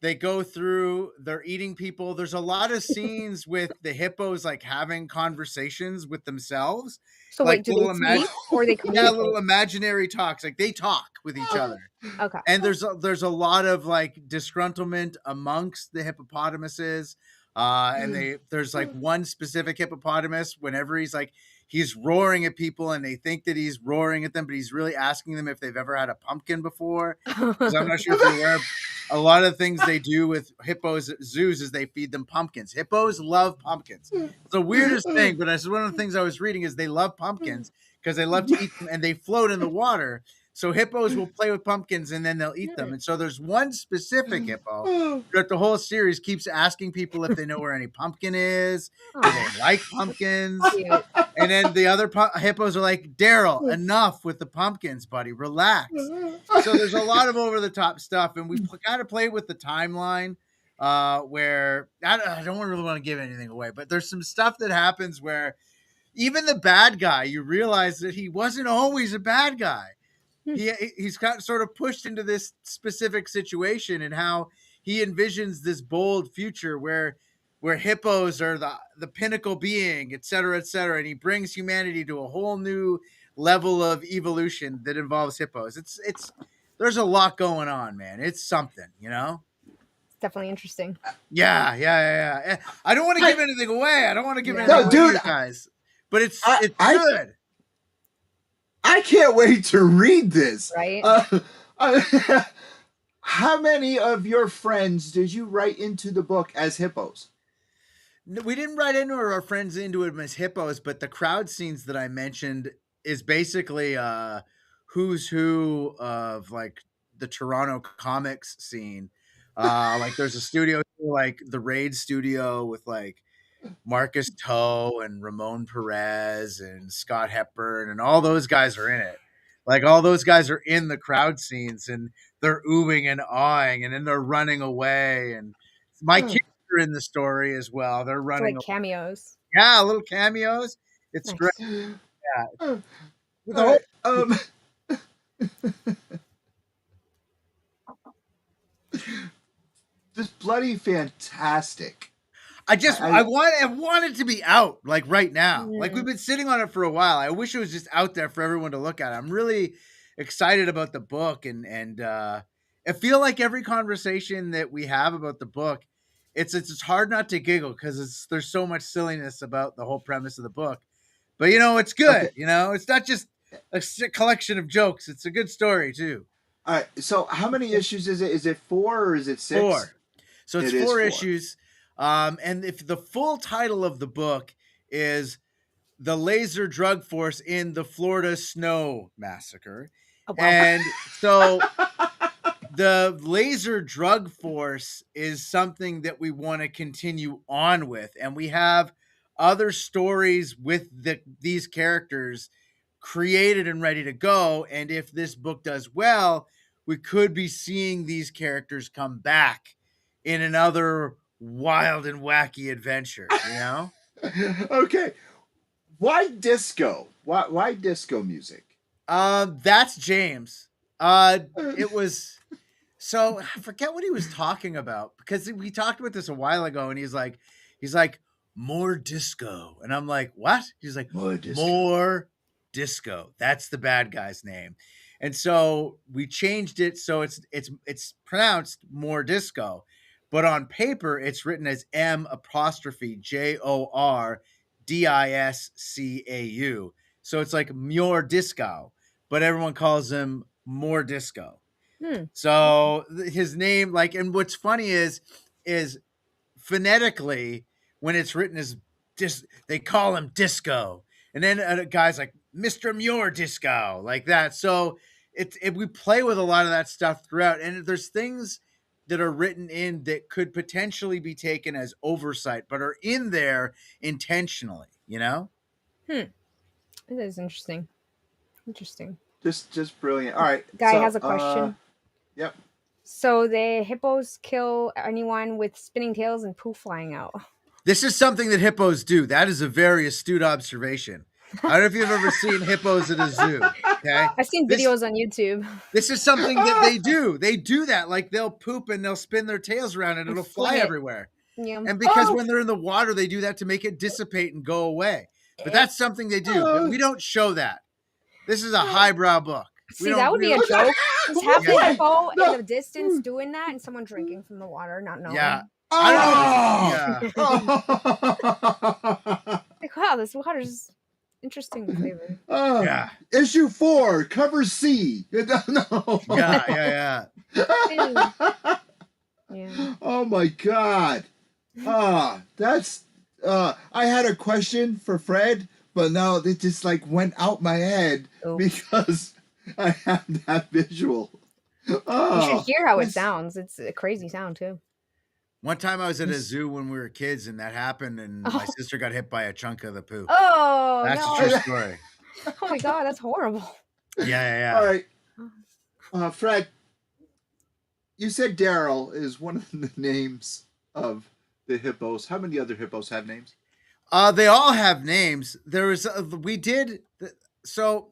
F: They go through. They're eating people. There's a lot of scenes with the hippos like having conversations with themselves,
D: So
F: like
D: wait, do they speak or they communicate?
F: little imaginary talks. Like they talk with each other.
D: Okay.
F: And there's a lot of like disgruntlement amongst the hippopotamuses. And there's like one specific hippopotamus, whenever he's roaring at people and they think that he's roaring at them, but he's really asking them if they've ever had a pumpkin before. Because I'm not sure if you're aware of a lot of things they do with hippos at zoos is they feed them pumpkins. Hippos love pumpkins. It's the weirdest thing, but that's one of the things I was reading is they love pumpkins because they love to eat them and they float in the water. So hippos will play with pumpkins and then they'll eat them. And so there's one specific hippo that the whole series keeps asking people if they know where any pumpkin is. Do they like pumpkins?
D: Cute.
F: And then the other hippos are like, Daryl, enough with the pumpkins, buddy. Relax. So there's a lot of over the top stuff. And we kind of played with the timeline where I don't really want to give anything away, but there's some stuff that happens where even the bad guy, you realize that he wasn't always a bad guy. He's got sort of pushed into this specific situation and how he envisions this bold future where hippos are the pinnacle being, et cetera, and he brings humanity to a whole new level of evolution that involves hippos. It's there's a lot going on, man. It's something, you know.
D: It's definitely interesting.
F: Yeah. I don't want to give anything away. I don't want to give anything away to you guys, but it's good.
B: I can't wait to read this.
D: Right?
B: How many of your friends did you write into the book as hippos?
F: We didn't write into our friends into it as hippos, but the crowd scenes that I mentioned is basically who's who of like the Toronto comics scene. Like there's a studio like the Raid studio with like Marcus Toe and Ramon Perez and Scott Hepburn and all those guys are in it. Like all those guys are in the crowd scenes and they're oohing and awing and then they're running away. And my kids are in the story as well. They're running
D: like cameos.
F: Yeah, little cameos. It's
D: Nice.
F: great. Yeah.
B: Just bloody fantastic.
F: I want it to be out like right now. Like we've been sitting on it for a while. I wish it was just out there for everyone to look at. I'm really excited about the book and I feel like every conversation that we have about the book, it's hard not to giggle because there's so much silliness about the whole premise of the book. But you know, it's good. Okay. You know, it's not just a collection of jokes. It's a good story too.
B: All right. So how many issues is it? Is it 4 or is it 6?
F: 4. So it's 4 issues. And if the full title of the book is The Laser Drug Force in the Florida Snow Massacre. Oh, wow. And so the Laser Drug Force is something that we want to continue on with. And we have other stories with these characters created and ready to go. And if this book does well, we could be seeing these characters come back in another wild and wacky adventure, you know?
B: Okay. Why disco? Why disco music?
F: That's James. It was so I forget what he was talking about because we talked about this a while ago and he's like more disco. And I'm like, what? He's like, more disco. That's the bad guy's name. And so we changed it so it's pronounced more disco. But on paper, it's written as M'jorDiscau. So it's like M'jor Discau, but everyone calls him More Disco. So his name, like, and what's funny is phonetically, when it's written as they call him Disco. And then a guy's like, Mr. M'jor Discau, like that. So we play with a lot of that stuff throughout. And there's things that are written in that could potentially be taken as oversight, but are in there intentionally, you know?
D: It is interesting.
B: Just brilliant. All right.
D: Guy has a question.
B: Yep.
D: So the hippos kill anyone with spinning tails and poo flying out.
F: This is something that hippos do. That is a very astute observation. I don't know if you've ever seen hippos at a zoo. Okay.
D: I've seen videos on YouTube.
F: This is something that they do. They do that. Like they'll poop and they'll spin their tails around and it'll fly everywhere.
D: Yeah.
F: And because when they're in the water, they do that to make it dissipate and go away. But that's something they do. But we don't show that. This is a highbrow book.
D: See, that would be a joke. Just have the hippo in the distance doing that and someone drinking from the water, not knowing.
F: Yeah. I don't know.
D: Like, wow, this water's interesting flavor.
F: Yeah.
B: Issue 4, cover C. No.
F: Yeah.
D: Yeah.
B: Oh my God. That's I had a question for Fred, but now it just like went out my head because I have that visual.
D: You should hear how it sounds. It's a crazy sound too.
F: One time I was at a zoo when we were kids and that happened and my sister got hit by a chunk of the poop.
D: Oh,
F: That's
D: no.
F: a true story.
D: Oh my God, that's horrible.
F: Yeah.
B: All right. Fred, you said D.A.R.E is one of the names of the hippos. How many other hippos have names?
F: They all have names. So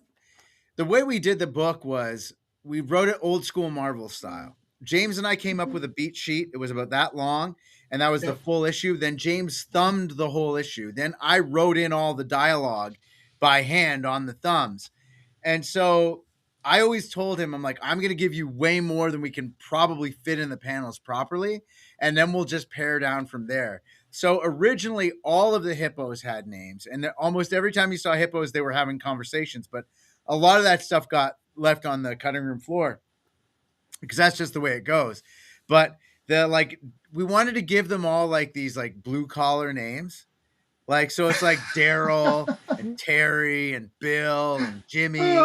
F: the way we did the book was we wrote it old school Marvel style. James and I came up with a beat sheet. It was about that long, and that was the full issue. Then James thumbed the whole issue. Then I wrote in all the dialogue by hand on the thumbs. And so I always told him, I'm like, I'm going to give you way more than we can probably fit in the panels properly, and then we'll just pare down from there. So originally, all of the hippos had names, and almost every time you saw hippos, they were having conversations, but a lot of that stuff got left on the cutting room floor because that's just the way it goes. But we wanted to give them all like these like blue collar names. Like, so it's like Daryl and Terry and Bill and Jimmy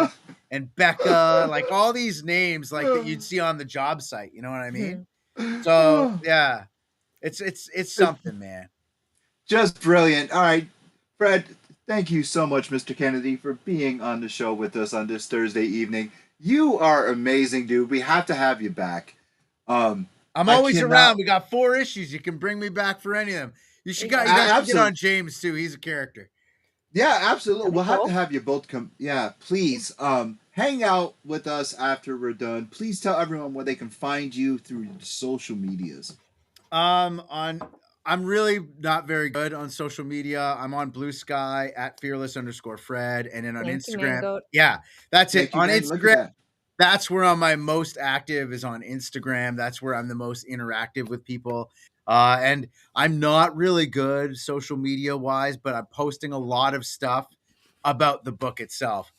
F: and Becca, like all these names like that you'd see on the job site. You know what I mean? So yeah, it's something, man.
B: Just brilliant. All right, Fred, thank you so much, Mr. Kennedy, for being on the show with us on this Thursday evening. You are amazing, dude. We have to have you back.
F: I'm always around. We got 4 issues. You can bring me back for any of them. You guys should get on James too. He's a character.
B: Yeah, absolutely. We'll have to have you both come. Yeah, please. Hang out with us after we're done. Please tell everyone where they can find you through the social medias.
F: I'm really not very good on social media. I'm on Blue Sky at fearless_Fred, and then on Instagram. Yeah, that's it. On Instagram, that's where I'm my most active is on Instagram. That's where I'm the most interactive with people. And I'm not really good social media wise, but I'm posting a lot of stuff about the book itself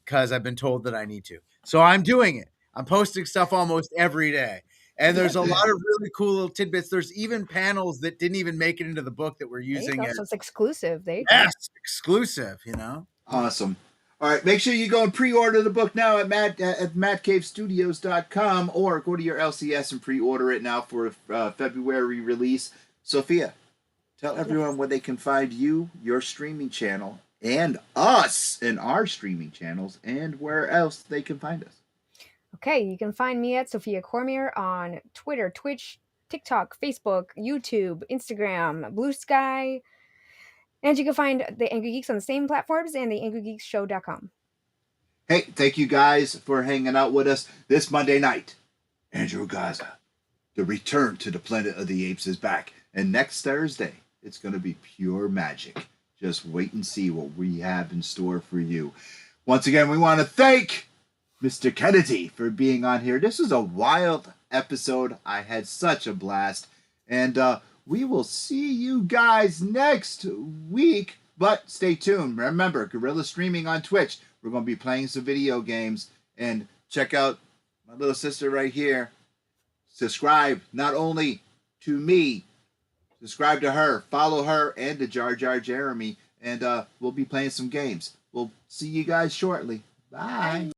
F: because I've been told that I need to. So I'm doing it. I'm posting stuff almost every day. And there's a lot of really cool little tidbits. There's even panels that didn't even make it into the book that we're using.
D: So it's exclusive.
F: Yes, exclusive, you know.
B: Awesome. All right, make sure you go and pre-order the book now at matcavestudios.com or go to your LCS and pre-order it now for February release. Sophia, tell everyone where they can find you, your streaming channel, and us in our streaming channels, and where else they can find us.
D: Okay, you can find me at Sophia Cormier on Twitter, Twitch, TikTok, Facebook, YouTube, Instagram, Blue Sky, and you can find the Angry Geeks on the same platforms and the Angrygeeksshow.com.
B: Hey, thank you guys for hanging out with us this Monday night. Andrew Gaza, the Return to the Planet of the Apes is back. And next Thursday, it's going to be pure magic. Just wait and see what we have in store for you. Once again, we want to thank Mr. Kennedy for being on here. This is a wild episode. I had such a blast. And we will see you guys next week. But stay tuned. Remember, Gorilla Streaming on Twitch. We're going to be playing some video games. And check out my little sister right here. Subscribe not only to me, subscribe to her, follow her, and to Jar Jar Jeremy. And we'll be playing some games. We'll see you guys shortly. Bye.